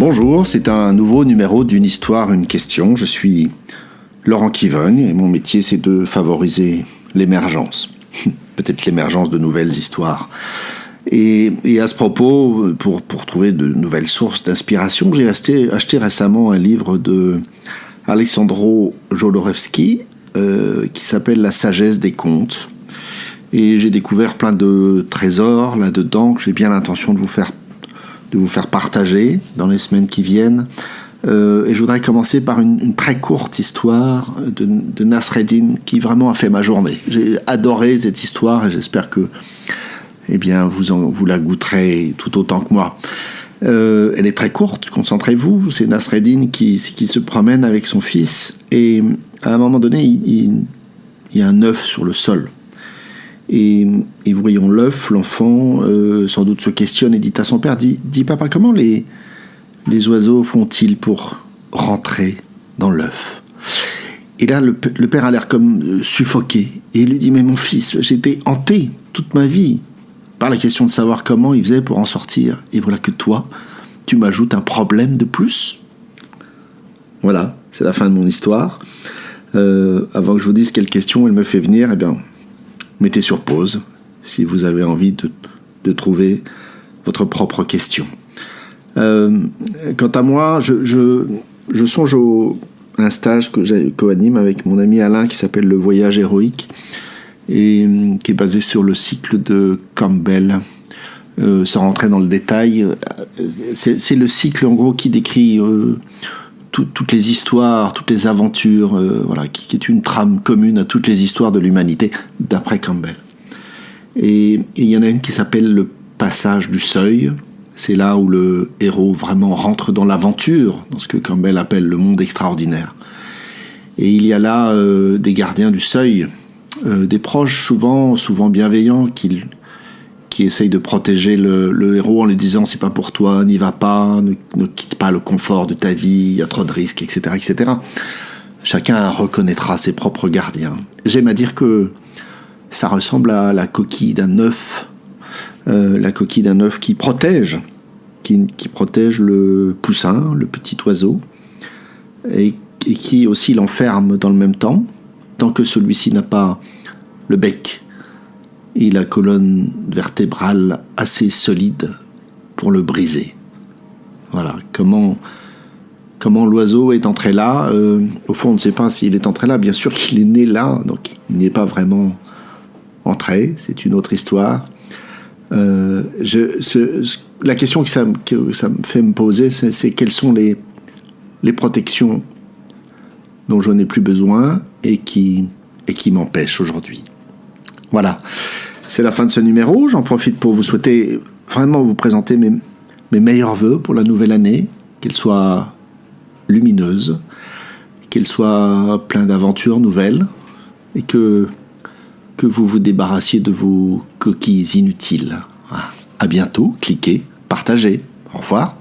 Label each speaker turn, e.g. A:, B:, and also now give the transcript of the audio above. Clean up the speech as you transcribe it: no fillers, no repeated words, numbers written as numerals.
A: Bonjour, c'est un nouveau numéro d'une histoire, une question. Je suis Laurent Kivogne et mon métier c'est de favoriser l'émergence. Peut-être l'émergence de nouvelles histoires. Et à ce propos, pour trouver de nouvelles sources d'inspiration, j'ai acheté récemment un livre de Alexandro Jodorowsky qui s'appelle La sagesse des contes. Et j'ai découvert plein de trésors là-dedans que j'ai bien l'intention de vous faire partager dans les semaines qui viennent. Et je voudrais commencer par une très courte histoire de Nasreddin qui vraiment a fait ma journée. J'ai adoré cette histoire et j'espère que vous la goûterez tout autant que moi. Elle est très courte, concentrez-vous. C'est Nasreddin qui se promène avec son fils et à un moment donné, il y a un œuf sur le sol. Et voyons l'œuf, l'enfant sans doute se questionne et dit à son père, dis papa, comment les oiseaux font-ils pour rentrer dans l'œuf? Et là, le père a l'air comme suffoqué. Et il lui dit, mais mon fils, j'ai été hanté toute ma vie par la question de savoir comment il faisait pour en sortir. Et voilà que toi, tu m'ajoutes un problème de plus. Voilà, c'est la fin de mon histoire. Avant que je vous dise quelle question elle me fait venir, mettez sur pause si vous avez envie de trouver votre propre question. Quant à moi, je songe à un stage que j'anime avec mon ami Alain qui s'appelle Le Voyage héroïque et qui est basé sur le cycle de Campbell. Sans rentrer dans le détail, c'est le cycle en gros qui décrit toutes les histoires, toutes les aventures, qui est une trame commune à toutes les histoires de l'humanité, d'après Campbell. Et il y en a une qui s'appelle le passage du seuil. C'est là où le héros vraiment rentre dans l'aventure, dans ce que Campbell appelle le monde extraordinaire. Et il y a là des gardiens du seuil, des proches souvent bienveillants qui essayent de protéger le héros en lui disant c'est pas pour toi, n'y va pas, ne quitte pas le confort de ta vie, il y a trop de risques, etc., etc. Chacun reconnaîtra ses propres gardiens. J'aime à dire que ça ressemble à la coquille d'un œuf, qui protège le poussin, le petit oiseau, et qui aussi l'enferme dans le même temps, tant que celui-ci n'a pas le bec et la colonne vertébrale assez solide pour le briser. Voilà, comment l'oiseau est entré là. Au fond, on ne sait pas s'il est entré là. Bien sûr qu'il est né là, donc il n'est pas vraiment entré. C'est une autre histoire. La question que ça me fait me poser, c'est quelles sont les protections dont je n'ai plus besoin et qui m'empêchent aujourd'hui. Voilà, c'est la fin de ce numéro. J'en profite pour vous souhaiter vraiment vous présenter mes meilleurs vœux pour la nouvelle année, qu'elle soit lumineuse, qu'elle soit pleine d'aventures nouvelles et que vous vous débarrassiez de vos coquilles inutiles. À bientôt, cliquez, partagez. Au revoir.